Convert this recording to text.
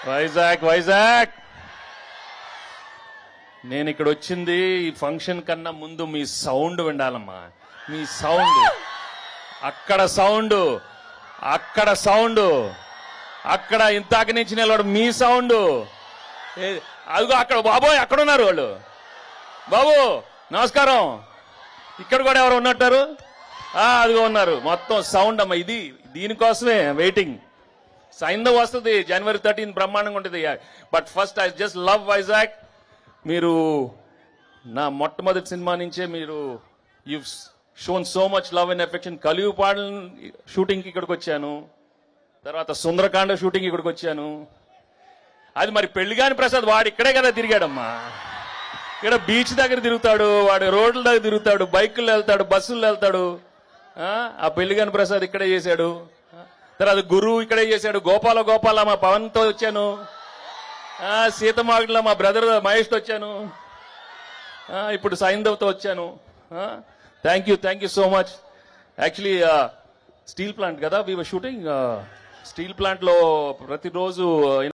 వైజాగ్ నేను ఇక్కడ వచ్చింది ఈ ఫంక్షన్ కన్నా ముందు మీ సౌండ్ వినాలమ్మా. మీ సౌండ్, అక్కడ సౌండ్, అక్కడ సౌండ్, అక్కడ ఇంతాక నుంచి నిలబడు మీ సౌండ్. అదిగో అక్కడ బాబోయ్ అక్కడున్నారు వాళ్ళు. బాబు నమస్కారం. ఇక్కడ కూడా ఎవరు ఉన్నట్టారు? అదిగో ఉన్నారు. మొత్తం సౌండ్ అమ్మా. ఇది దీనికోసమే వెయిటింగ్. సైంధవ్ వస్తుంది January 13 బ్రహ్మాండంగా ఉంటుంది. But first I just love Vizag. మీరు నా మొట్టమొదటి సినిమా నుంచే మీరు you shown so much love and affection. కలియుపాడు షూటింగ్కి ఇక్కడికి వచ్చాను, తర్వాత సుందరకాండ షూటింగ్ ఇక్కడికి వచ్చాను. అది మరి పెళ్లిగాని ప్రసాద్ వాడు ఇక్కడే కదా తిరిగాడమ్మా. ఇక్కడ బీచ్ దగ్గర తిరుగుతాడు, వాడు రోడ్ల దగ్గర తిరుగుతాడు, బైకుల్లో వెళ్తాడు, బస్సుల్లో వెళ్తాడు. ఆ పెళ్లిగాని ప్రసాద్ ఇక్కడే చేశాడు. తర్వాత గురువు ఇక్కడే చేశాడు. గోపాల మా పవన్తో వచ్చాను. సీతమాగడిలో మా బ్రదర్ మహేష్తో వచ్చాను. ఇప్పుడు సైంధవ్తో వచ్చాను. Thank you so much. Actually steel plant కదా we were shooting. Steel plant లో ప్రతిరోజు